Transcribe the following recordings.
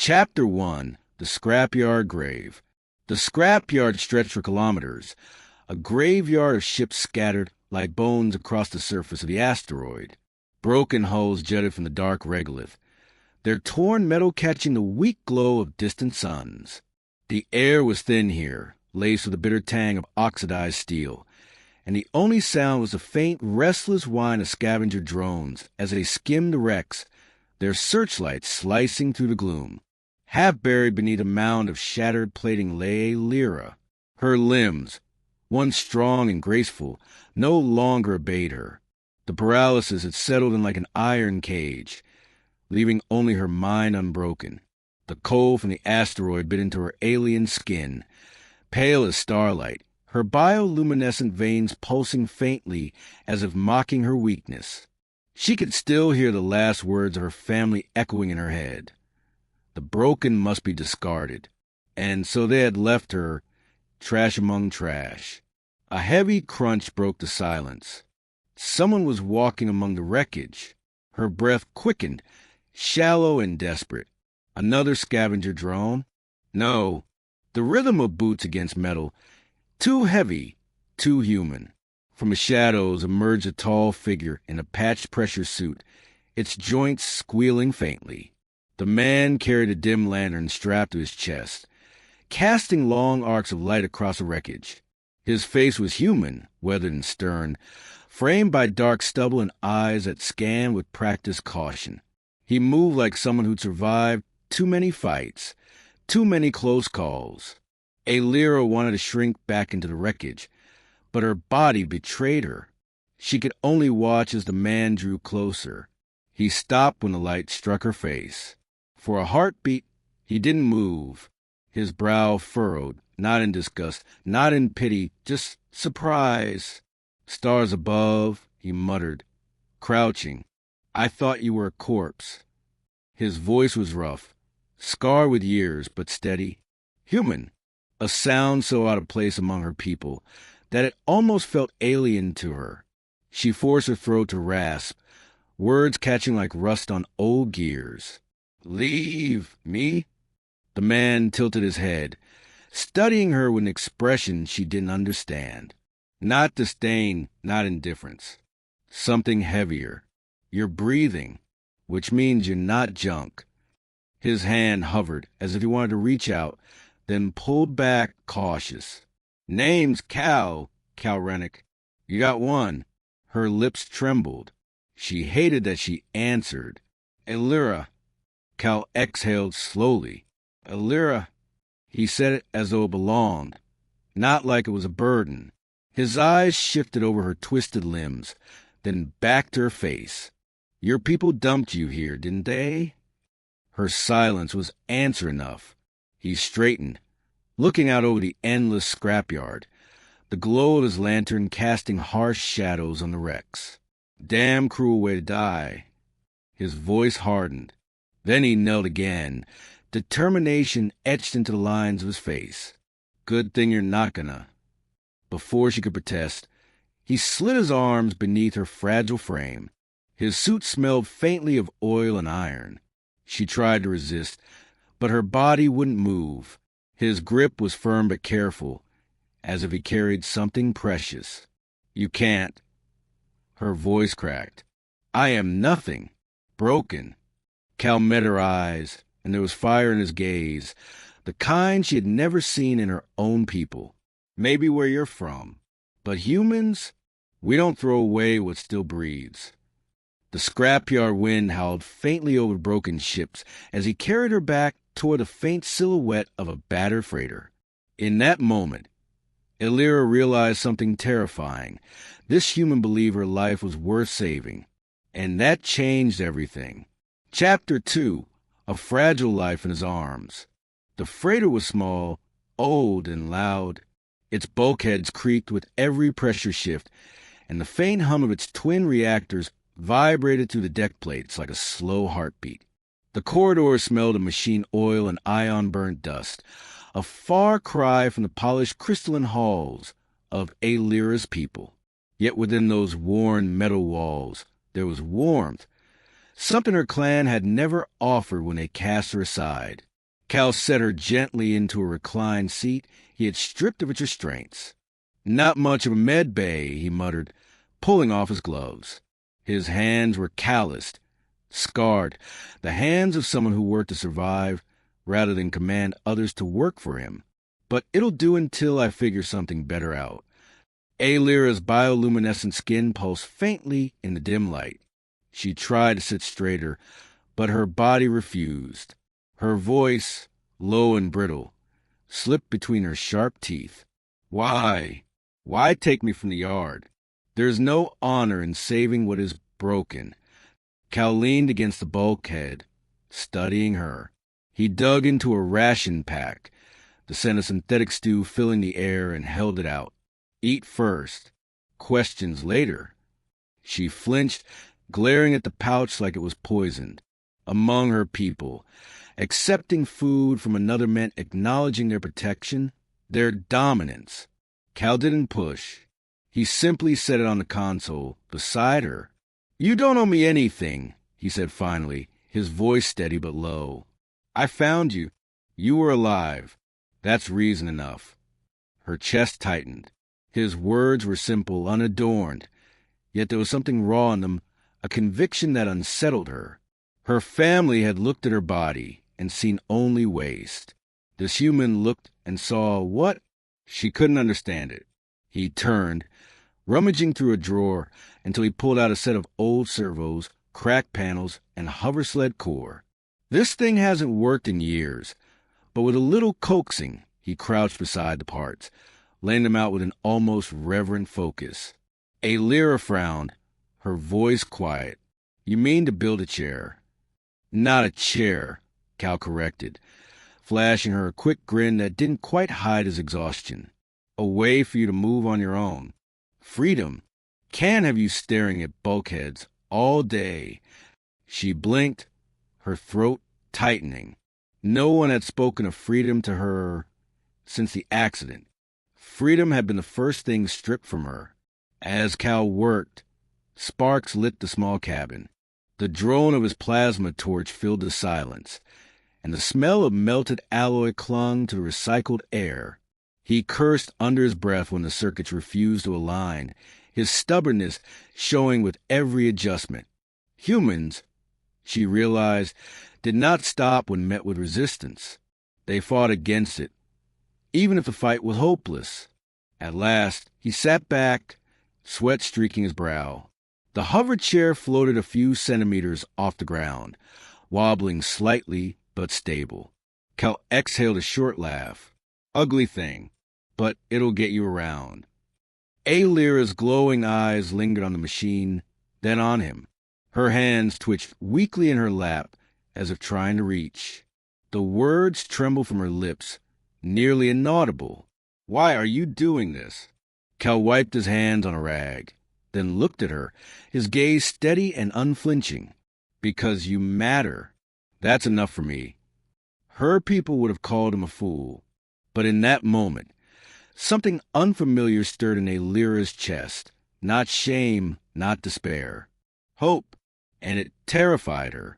Chapter 1. The Scrapyard Grave. The scrapyard stretched for kilometers, a graveyard of ships scattered like bones across the surface of the asteroid. Broken hulls jutted from the dark regolith, their torn metal catching the weak glow of distant suns. The air was thin here, laced with a bitter tang of oxidized steel, and the only sound was the faint, restless whine of scavenger drones as they skimmed the wrecks, their searchlights slicing through the gloom. Half buried beneath a mound of shattered plating lay a Lyra. Her limbs, once strong and graceful, no longer obeyed her. The paralysis had settled in like an iron cage, leaving only her mind unbroken. The cold from the asteroid bit into her alien skin, pale as starlight, her bioluminescent veins pulsing faintly as if mocking her weakness. She could still hear the last words of her family echoing in her head. The broken must be discarded, and so they had left her, trash among trash. A heavy crunch broke the silence. Someone was walking among the wreckage. Her breath quickened, shallow and desperate. Another scavenger drone? No, the rhythm of boots against metal. Too heavy, too human. From the shadows emerged a tall figure in a patched pressure suit, its joints squealing faintly. The man carried a dim lantern strapped to his chest, casting long arcs of light across the wreckage. His face was human, weathered and stern, framed by dark stubble and eyes that scanned with practiced caution. He moved like someone who'd survived too many fights, too many close calls. A Lyra wanted to shrink back into the wreckage, but her body betrayed her. She could only watch as the man drew closer. He stopped when the light struck her face. For a heartbeat, he didn't move, his brow furrowed, not in disgust, not in pity, just surprise. Stars above, he muttered, crouching. I thought you were a corpse. His voice was rough, scarred with years, but steady. Human, a sound so out of place among her people that it almost felt alien to her. She forced her throat to rasp, words catching like rust on old gears. Leave me? The man tilted his head, studying her with an expression she didn't understand. Not disdain, not indifference. Something heavier. You're breathing, which means you're not junk. His hand hovered as if he wanted to reach out, then pulled back, cautious. Name's Cal Rennick. You got one. Her lips trembled. She hated that she answered. Lyra. Cal exhaled slowly. Lyra. He said it as though it belonged, not like it was a burden. His eyes shifted over her twisted limbs, then back to her face. Your people dumped you here, didn't they? Her silence was answer enough. He straightened, looking out over the endless scrapyard, the glow of his lantern casting harsh shadows on the wrecks. Damn cruel way to die. His voice hardened. Then he knelt again, determination etched into the lines of his face. Good thing you're not gonna. Before she could protest, he slid his arms beneath her fragile frame. His suit smelled faintly of oil and iron. She tried to resist, but her body wouldn't move. His grip was firm but careful, as if he carried something precious. You can't. Her voice cracked. I am nothing. Broken. Cal met her eyes, and there was fire in his gaze, the kind she had never seen in her own people. Maybe where you're from. But humans, we don't throw away what still breathes. The scrapyard wind howled faintly over broken ships as he carried her back toward the faint silhouette of a battered freighter. In that moment, Lyra realized something terrifying. This human believed her life was worth saving, and that changed everything. Chapter 2. A fragile life in his arms. The freighter was small, old, and loud. Its bulkheads creaked with every pressure shift, and the faint hum of its twin reactors vibrated through the deck plates like a slow heartbeat. The corridors smelled of machine oil and ion-burnt dust, a far cry from the polished crystalline halls of Lyra's people. Yet within those worn metal walls there was warmth, something her clan had never offered when they cast her aside. Cal set her gently into a reclined seat he had stripped of its restraints. "Not much of a med bay," he muttered, pulling off his gloves. His hands were calloused, scarred, the hands of someone who worked to survive rather than command others to work for him. "But it'll do until I figure something better out." Alira's bioluminescent skin pulsed faintly in the dim light. She tried to sit straighter, but her body refused. Her voice, low and brittle, slipped between her sharp teeth. "Why? Why take me from the yard? There's no honor in saving what is broken." Cal leaned against the bulkhead, studying her. He dug into a ration pack, the scent of synthetic stew filling the air, and held it out. "Eat first. Questions later." She flinched, glaring at the pouch like it was poisoned. Among her people, accepting food from another meant acknowledging their protection, their dominance. Cal didn't push. He simply set it on the console beside her. "You don't owe me anything," he said finally, his voice steady but low. "I found you. You were alive. That's reason enough." Her chest tightened. His words were simple, unadorned, yet there was something raw in them, a conviction that unsettled her. Her family had looked at her body and seen only waste. This human looked and saw what? She couldn't understand it. He turned, rummaging through a drawer until he pulled out a set of old servos, cracked panels, and hoversled core. "This thing hasn't worked in years," but with a little coaxing, he crouched beside the parts, laying them out with an almost reverent focus. Alira frowned, her voice quiet. "You mean to build a chair?" "Not a chair," Cal corrected, flashing her a quick grin that didn't quite hide his exhaustion. "A way for you to move on your own. Freedom. Can't have you staring at bulkheads all day." She blinked, her throat tightening. No one had spoken of freedom to her since the accident. Freedom had been the first thing stripped from her. As Cal worked, sparks lit the small cabin. The drone of his plasma torch filled the silence, and the smell of melted alloy clung to the recycled air. He cursed under his breath when the circuits refused to align, his stubbornness showing with every adjustment. Humans, she realized, did not stop when met with resistance. They fought against it, even if the fight was hopeless. At last, he sat back, sweat streaking his brow. The hover chair floated a few centimeters off the ground, wobbling slightly but stable. Cal exhaled a short laugh. "Ugly thing, but it'll get you around." Alira's glowing eyes lingered on the machine, then on him. Her hands twitched weakly in her lap, as if trying to reach. The words trembled from her lips, nearly inaudible. "Why are you doing this?" Cal wiped his hands on a rag, then looked at her, his gaze steady and unflinching. "Because you matter. That's enough for me." Her people would have called him a fool, but in that moment, something unfamiliar stirred in Alira's chest. Not shame, not despair. Hope, and it terrified her.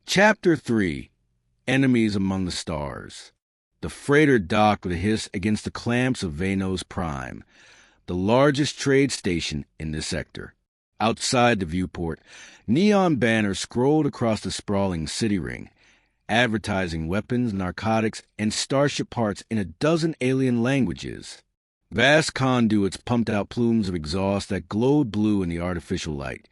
Chapter 3. Enemies Among the Stars. The freighter docked with a hiss against the clamps of Vanos Prime, the largest trade station in this sector. Outside the viewport, neon banners scrolled across the sprawling city ring, advertising weapons, narcotics, and starship parts in a dozen alien languages. Vast conduits pumped out plumes of exhaust that glowed blue in the artificial light,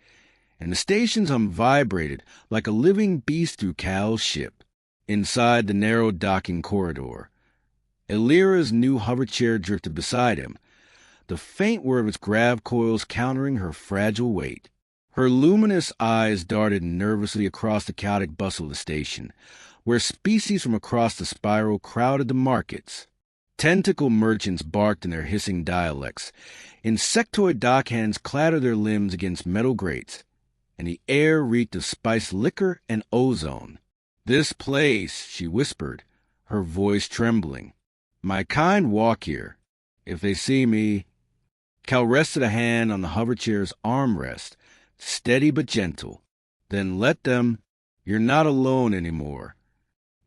and the station's hum vibrated like a living beast through Cal's ship. Inside the narrow docking corridor, Alira's new hover chair drifted beside him, the faint whir of its grav coils countering her fragile weight. Her luminous eyes darted nervously across the chaotic bustle of the station, where species from across the spiral crowded the markets. Tentacle merchants barked in their hissing dialects. Insectoid dockhands clattered their limbs against metal grates, and the air reeked of spiced liquor and ozone. "This place," she whispered, her voice trembling. "My kind walk here. If they see me—" Cal rested a hand on the hover chair's armrest, steady but gentle. "Then let them. You're not alone anymore.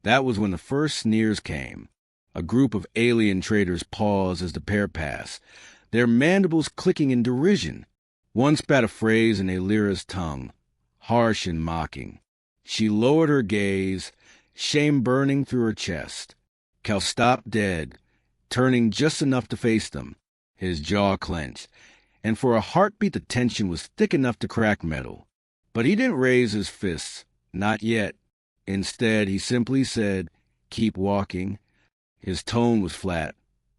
That was when the first sneers came. A group of alien traders paused as the pair passed, their mandibles clicking in derision. One spat a phrase in Alira's tongue, harsh and mocking. She lowered her gaze, shame burning through her chest. Cal stopped dead, turning just enough to face them, his jaw clenched, and for a heartbeat the tension was thick enough to crack metal. But he didn't raise his fists, not yet. Instead, he simply said, "Keep walking." His tone was flat,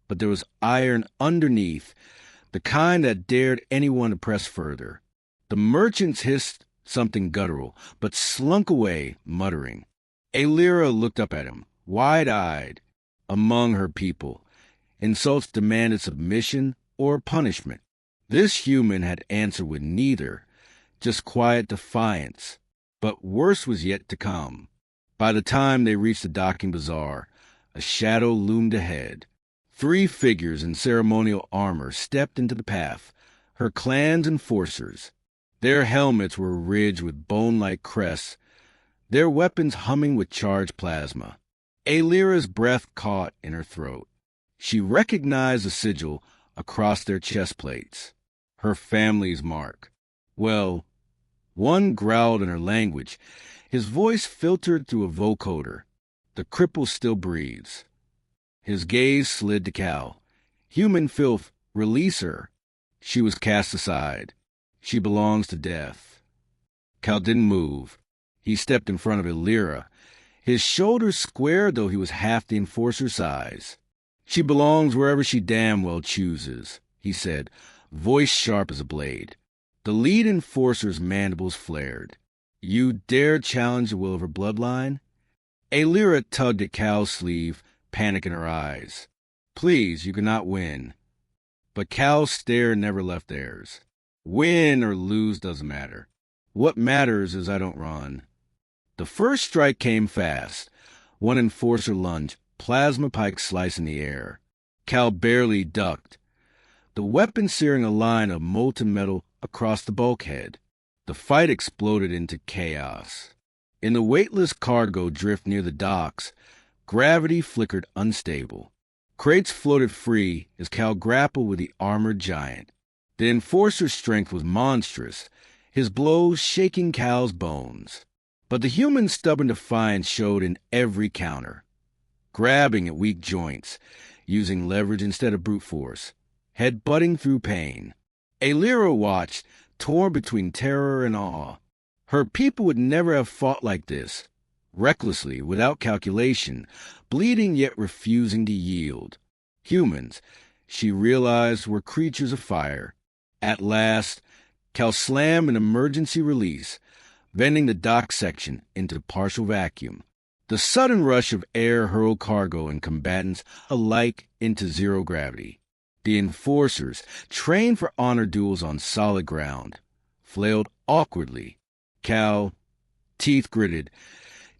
but there was iron underneath, the kind that dared anyone to press further. The merchants hissed something guttural, but slunk away, muttering. Alira looked up at him, wide-eyed. Among her people, insults demanded submission or punishment. This human had answered with neither, just quiet defiance. But worse was yet to come. By the time they reached the docking bazaar, a shadow loomed ahead. 3 figures in ceremonial armor stepped into the path, her clan's enforcers. Their helmets were ridged with bone-like crests, their weapons humming with charged plasma. Alira's breath caught in her throat. She recognized the sigil across their chest plates, her family's mark. Well, one growled in her language. His voice filtered through a vocoder. The cripple still breathes. His gaze slid to Cal. Human filth, release her. She was cast aside. She belongs to death. Cal didn't move. He stepped in front of Alira, his shoulders squared though he was half the enforcer's size. "She belongs wherever she damn well chooses," he said, voice sharp as a blade. The lead enforcer's mandibles flared. "You dare challenge the will of her bloodline?" Alira tugged at Cal's sleeve, panic in her eyes. "Please, you cannot win." But Cal's stare never left theirs. "Win or lose doesn't matter. What matters is I don't run." The first strike came fast. One enforcer lunged, plasma pike sliced in the air. Cal barely ducked, the weapon searing a line of molten metal across the bulkhead. The fight exploded into chaos. In the weightless cargo drift near the docks, gravity flickered unstable. Crates floated free as Cal grappled with the armored giant. The enforcer's strength was monstrous, his blows shaking Cal's bones. But the human's stubborn defiance showed in every counter. Grabbing at weak joints, using leverage instead of brute force, head-butting through pain. Alira watched, torn between terror and awe. Her people would never have fought like this, recklessly, without calculation, bleeding yet refusing to yield. Humans, she realized, were creatures of fire. At last, Cal slammed an emergency release, vending the dock section into partial vacuum. The sudden rush of air hurled cargo and combatants alike into zero gravity. The enforcers, trained for honor duels on solid ground, flailed awkwardly. Cal, teeth gritted,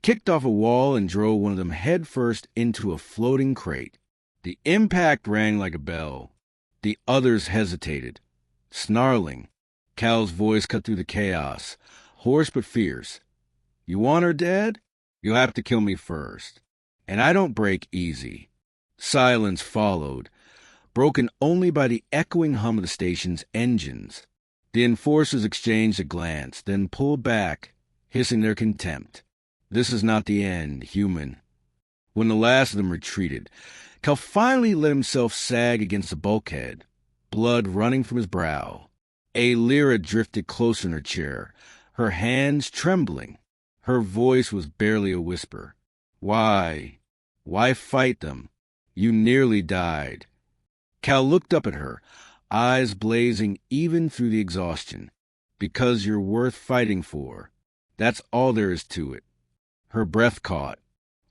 kicked off a wall and drove one of them headfirst into a floating crate. The impact rang like a bell. The others hesitated, snarling. Cal's voice cut through the chaos, hoarse but fierce. "You want her dead? You'll have to kill me first. And I don't break easy." Silence followed, broken only by the echoing hum of the station's engines. The enforcers exchanged a glance, then pulled back, hissing their contempt. "This is not the end, human." When the last of them retreated, Cal finally let himself sag against the bulkhead, blood running from his brow. Alira drifted closer in her chair, her hands trembling. Her voice was barely a whisper. "Why? Why fight them? You nearly died." Cal looked up at her, eyes blazing even through the exhaustion. "Because you're worth fighting for. That's all there is to it." Her breath caught.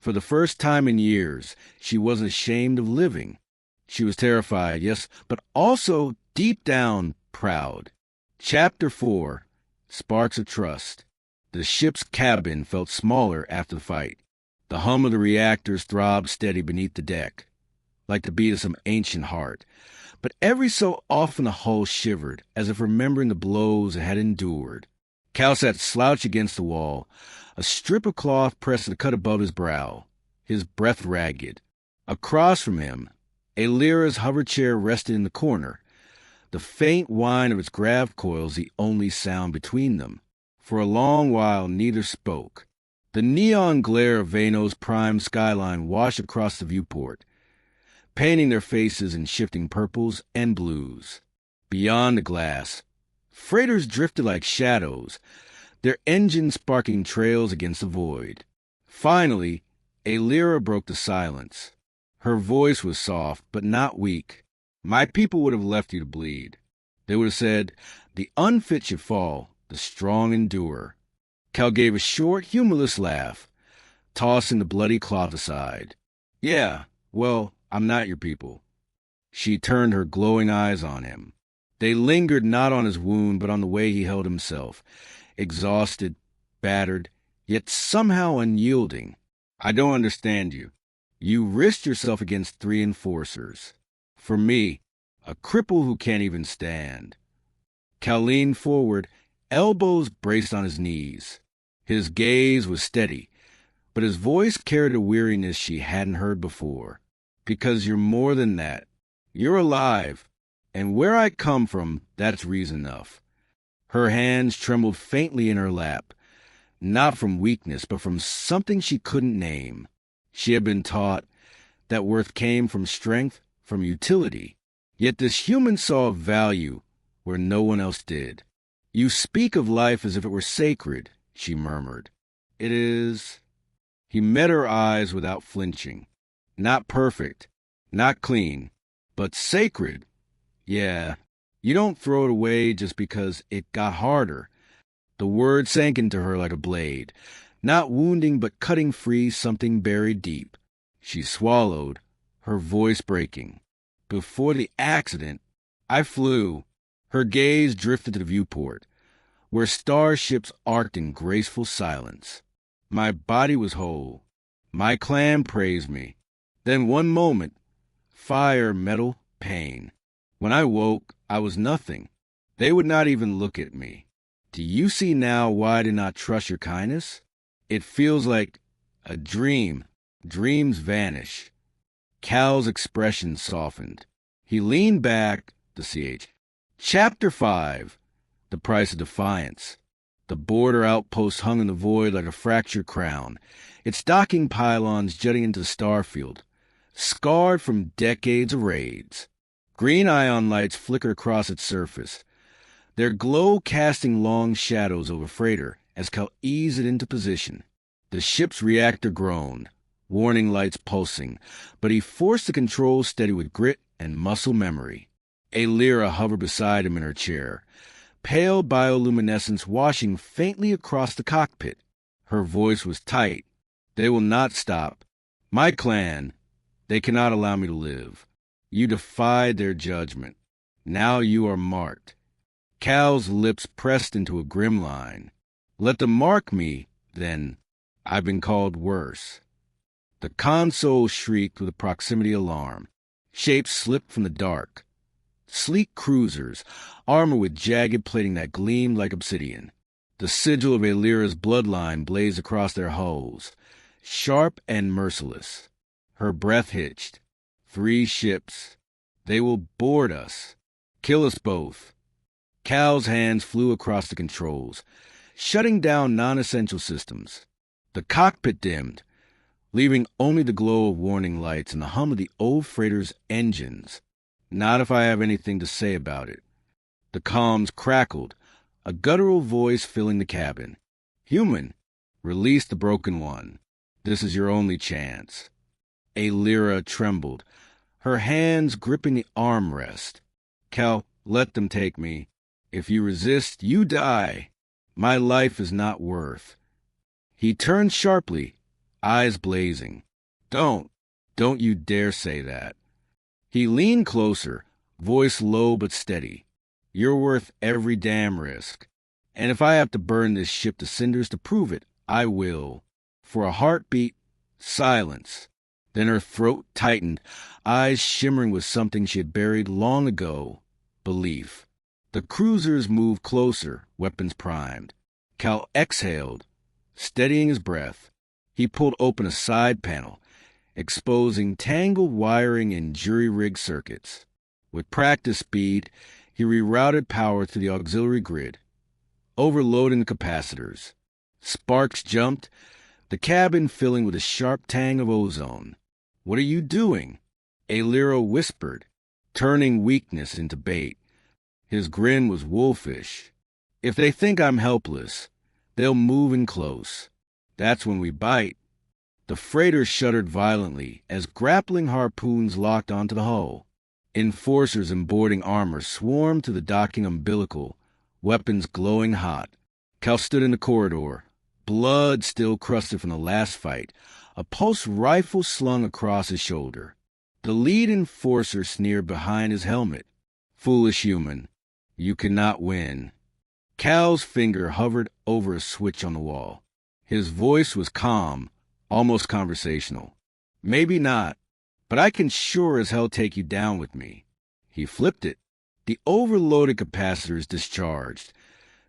For the first time in years, she wasn't ashamed of living. She was terrified, yes, but also, deep down, proud. Chapter 4. Sparks of Trust. The ship's cabin felt smaller after the fight. The hum of the reactors throbbed steady beneath the deck, like the beat of some ancient heart. But every so often the hull shivered, as if remembering the blows it had endured. Cal sat slouched against the wall, a strip of cloth pressed to the cut above his brow. his breath ragged. Across from him, Aelira's hover chair rested in the corner, the faint whine of its grav coils the only sound between them. For a long while, neither spoke. The neon glare of Vano's prime skyline washed across the viewport, painting their faces in shifting purples and blues. Beyond the glass, freighters drifted like shadows, their engines sparking trails against the void. Finally, Aelira broke the silence. Her voice was soft, but not weak. My people would have left you to bleed. They would have said, the unfit should fall, the strong endure. Cal gave a short, humorless laugh, tossing the bloody cloth aside. Yeah, well, I'm not your people. She turned her glowing eyes on him. They lingered not on his wound, but on the way he held himself, exhausted, battered, yet somehow unyielding. I don't understand you. You risked yourself against 3 enforcers. For me, a cripple who can't even stand. Cal leaned forward, elbows braced on his knees. His gaze was steady, but his voice carried a weariness she hadn't heard before. Because you're more than that. You're alive, and where I come from, that's reason enough. Her hands trembled faintly in her lap, not from weakness, but from something she couldn't name. She had been taught that worth came from strength, from utility. Yet this human saw value where no one else did. You speak of life as if it were sacred, she murmured. It is. He met her eyes without flinching. Not perfect, not clean, but sacred. Yeah, you don't throw it away just because it got harder. The word sank into her like a blade, not wounding but cutting free something buried deep. She swallowed, her voice breaking. Before the accident, I flew. Her gaze drifted to the viewport, where starships arced in graceful silence. My body was whole. My clan praised me. Then one moment, fire, metal, pain. When I woke, I was nothing. They would not even look at me. Do you see now why I did not trust your kindness? It feels like a dream. Dreams vanish. Cal's expression softened. He leaned back, the CH. Chapter 5. The Price of Defiance. The border outpost hung in the void like a fractured crown, its docking pylons jutting into the starfield, scarred from decades of raids. Green ion lights flickered across its surface, their glow casting long shadows over freighter as Cal eased it into position. The ship's reactor groaned, warning lights pulsing, but he forced the controls steady with grit and muscle memory. Aelira hovered beside him in her chair, pale bioluminescence washing faintly across the cockpit. Her voice was tight. They will not stop. My clan, they cannot allow me to live. You defied their judgment. Now you are marked. Cal's lips pressed into a grim line. Let them mark me, then. I've been called worse. The console shrieked with a proximity alarm. Shapes slipped from the dark. Sleek cruisers, armor with jagged plating that gleamed like obsidian. The sigil of Aelira's bloodline blazed across their hulls, sharp and merciless. Her breath hitched. 3 ships. They will board us. Kill us both. Cal's hands flew across the controls, shutting down non-essential systems. The cockpit dimmed, leaving only the glow of warning lights and the hum of the old freighter's engines. Not if I have anything to say about it. The comms crackled, a guttural voice filling the cabin. Human, release the broken one. This is your only chance. Aelira trembled, her hands gripping the armrest. Cal, let them take me. If you resist, you die. My life is not worth. He turned sharply, eyes blazing. Don't you dare say that. He leaned closer, voice low but steady. You're worth every damn risk. And if I have to burn this ship to cinders to prove it, I will. For a heartbeat, silence. Then her throat tightened, eyes shimmering with something she had buried long ago. Belief. The cruisers moved closer, weapons primed. Cal exhaled, steadying his breath. He pulled open a side panel, exposing tangled wiring and jury-rigged circuits. With practice speed, he rerouted power to the auxiliary grid, overloading the capacitors. Sparks jumped, the cabin filling with a sharp tang of ozone. "What are you doing?" Alira whispered, turning weakness into bait. His grin was wolfish. "If they think I'm helpless, they'll move in close. That's when we bite." The freighter shuddered violently as grappling harpoons locked onto the hull. Enforcers in boarding armor swarmed to the docking umbilical, weapons glowing hot. Cal stood in the corridor, blood still crusted from the last fight, a pulse rifle slung across his shoulder. The lead enforcer sneered behind his helmet. "Foolish human, you cannot win." Cal's finger hovered over a switch on the wall. His voice was calm, almost conversational. "Maybe not, but I can sure as hell take you down with me." He flipped it. The overloaded capacitors discharged,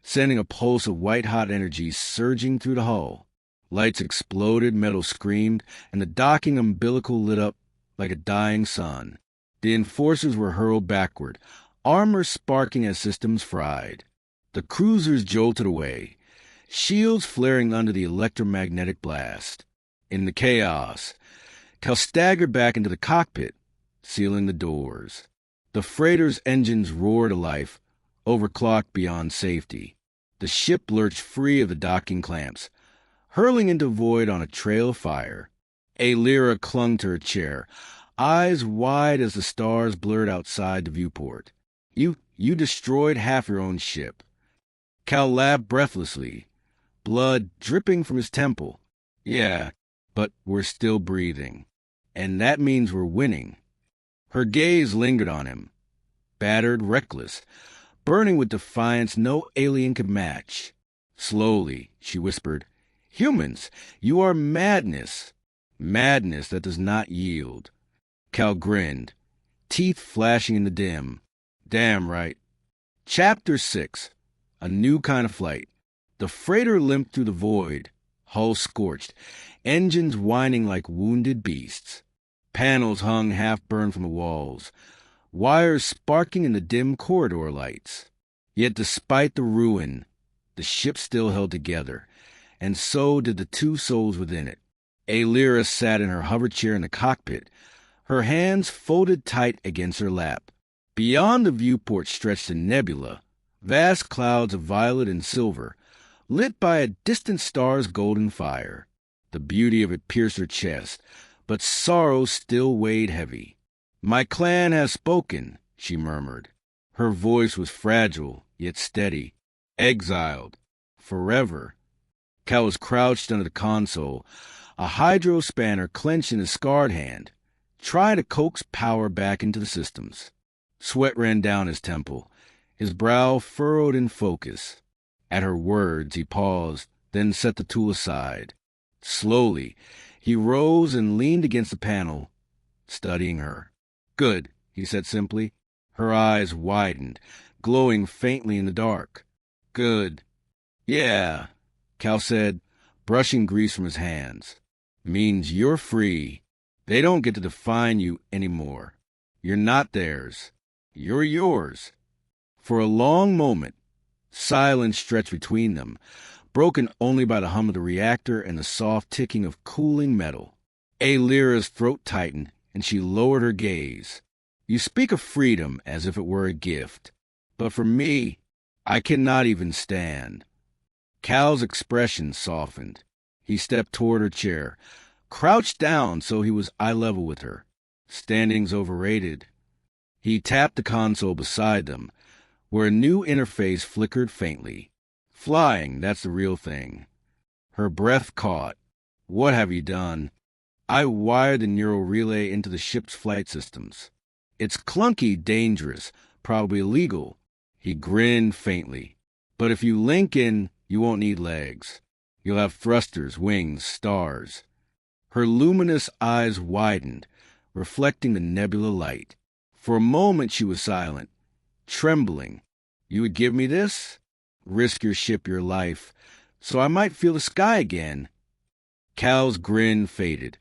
sending a pulse of white-hot energy surging through the hull. Lights exploded, metal screamed, and the docking umbilical lit up like a dying sun. The enforcers were hurled backward, armor sparking as systems fried. The cruisers jolted away, shields flaring under the electromagnetic blast. In the chaos, Cal staggered back into the cockpit, sealing the doors. The freighter's engines roared to life, overclocked beyond safety. The ship lurched free of the docking clamps, hurling into void on a trail of fire. Alira clung to her chair, eyes wide as the stars blurred outside the viewport. You destroyed half your own ship." Cal laughed breathlessly, blood dripping from his temple. "Yeah, but we're still breathing. And that means we're winning." Her gaze lingered on him, battered, reckless, burning with defiance no alien could match. Slowly, she whispered, "Humans, you are madness. Madness that does not yield." Cal grinned, teeth flashing in the dim. "Damn right." Chapter 6. A New Kind of Flight. The freighter limped through the void, hull scorched, engines whining like wounded beasts. Panels hung half-burned from the walls, wires sparking in the dim corridor lights. Yet despite the ruin, the ship still held together, and so did the two souls within it. Alira sat in her hover chair in the cockpit, her hands folded tight against her lap. Beyond the viewport stretched a nebula, vast clouds of violet and silver, lit by a distant star's golden fire. The beauty of it pierced her chest, but sorrow still weighed heavy. "My clan has spoken," she murmured. Her voice was fragile, yet steady. "Exiled. Forever." Cal was crouched under the console, a hydro spanner clenched in his scarred hand, trying to coax power back into the systems. Sweat ran down his temple, his brow furrowed in focus. At her words, he paused, then set the tool aside. Slowly, he rose and leaned against the panel, studying her. "Good," he said simply. Her eyes widened, glowing faintly in the dark. "Good." "Yeah," Cal said, brushing grease from his hands. "Means you're free. They don't get to define you anymore. You're not theirs. You're yours." For a long moment, silence stretched between them, broken only by the hum of the reactor and the soft ticking of cooling metal. Alira's throat tightened, and she lowered her gaze. "You speak of freedom as if it were a gift. But for me, I cannot even stand." Cal's expression softened. He stepped toward her chair, crouched down so he was eye level with her. "Standing's overrated." He tapped the console beside them, where a new interface flickered faintly. "Flying, that's the real thing." Her breath caught. "What have you done?" "I wired the neural relay into the ship's flight systems. It's clunky, dangerous, probably illegal." He grinned faintly. "But if you link in, you won't need legs. You'll have thrusters, wings, stars." Her luminous eyes widened, reflecting the nebula light. For a moment she was silent, trembling. "You would give me this? Risk your ship, your life, so I might feel the sky again." Cal's grin faded.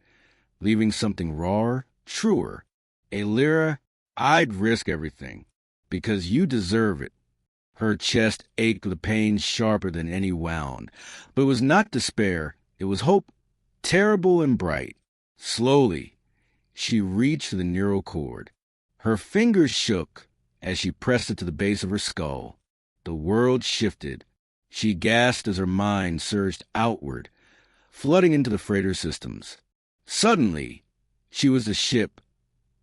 leaving something rawer, truer. Aelira, I'd risk everything, because you deserve it. Her chest ached with a pain sharper than any wound, but it was not despair, it was hope, terrible and bright. Slowly, she reached for the neural cord. Her fingers shook as she pressed it to the base of her skull. The world shifted. She gasped as her mind surged outward, flooding into the freighter systems. Suddenly, she was the ship.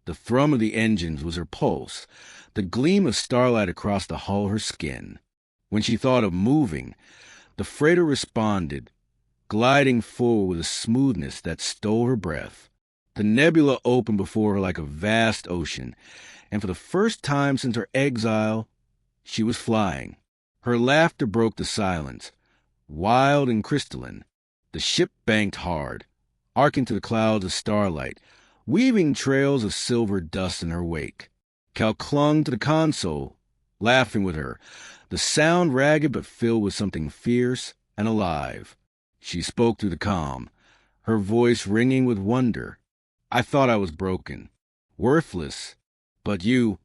The thrum of the engines was her pulse, the gleam of starlight across the hull her skin. When she thought of moving, the freighter responded, gliding forward with a smoothness that stole her breath. The nebula opened before her like a vast ocean, and for the first time since her exile, she was flying. Her laughter broke the silence, wild and crystalline. The ship banked hard, arcing to the clouds of starlight, weaving trails of silver dust in her wake. Cal clung to the console, laughing with her, the sound ragged but filled with something fierce and alive. She spoke through the calm, her voice ringing with wonder. I thought I was broken, worthless, but you—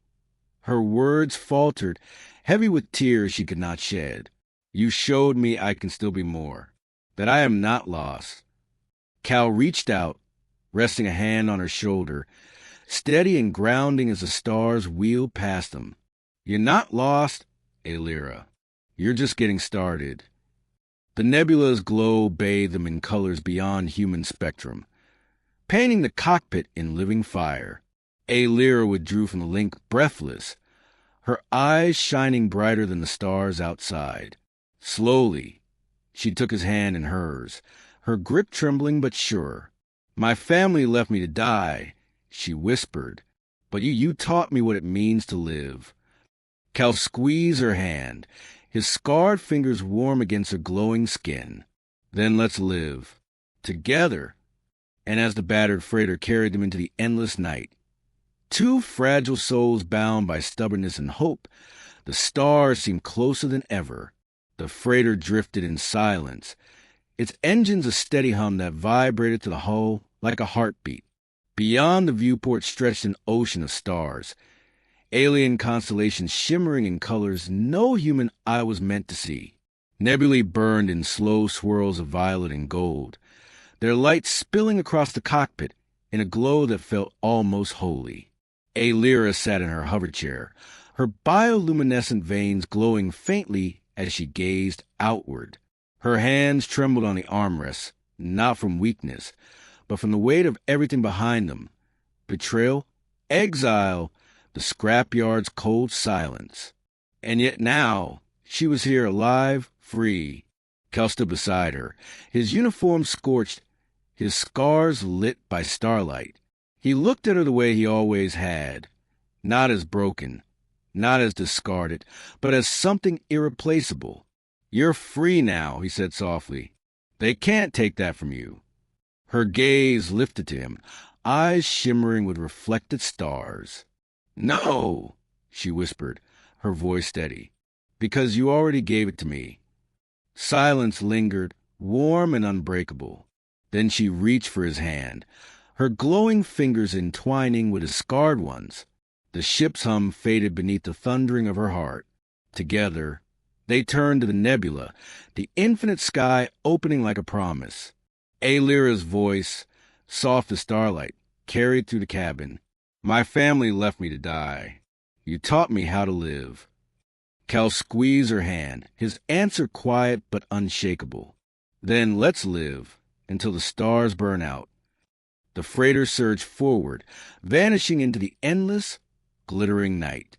Her words faltered, heavy with tears she could not shed. You showed me I can still be more, that I am not lost. Cal reached out, resting a hand on her shoulder, steady and grounding as the stars wheeled past them. You're not lost, Aelira. You're just getting started. The nebula's glow bathed them in colors beyond human spectrum, painting the cockpit in living fire. Aelira withdrew from the link breathless, her eyes shining brighter than the stars outside. Slowly, she took his hand in hers, her grip trembling but sure. My family left me to die, she whispered, but you taught me what it means to live. Cal squeezed her hand, his scarred fingers warm against her glowing skin. Then let's live, together. And as the battered freighter carried them into the endless night, two fragile souls bound by stubbornness and hope, the stars seemed closer than ever. The freighter drifted in silence, its engines a steady hum that vibrated to the hull like a heartbeat. Beyond the viewport stretched an ocean of stars, alien constellations shimmering in colors no human eye was meant to see. Nebulae burned in slow swirls of violet and gold, their light spilling across the cockpit in a glow that felt almost holy. Aelira sat in her hover chair, her bioluminescent veins glowing faintly as she gazed outward. Her hands trembled on the armrests, not from weakness, but from the weight of everything behind them. Betrayal, exile, the scrapyard's cold silence. And yet now, she was here alive, free. Cal stood beside her, his uniform scorched, his scars lit by starlight. He looked at her the way he always had, not as broken, not as discarded, but as something irreplaceable. You're free now, he said softly. They can't take that from you. Her gaze lifted to him, eyes shimmering with reflected stars. No, she whispered, her voice steady, because you already gave it to me. Silence lingered, warm and unbreakable. Then she reached for his hand, her glowing fingers entwining with his scarred ones. The ship's hum faded beneath the thundering of her heart. Together, they turned to the nebula, the infinite sky opening like a promise. Aelira's voice, soft as starlight, carried through the cabin. My family left me to die. You taught me how to live. Cal squeezed her hand, his answer quiet but unshakable. Then let's live, until the stars burn out. The freighter surged forward, vanishing into the endless, glittering night.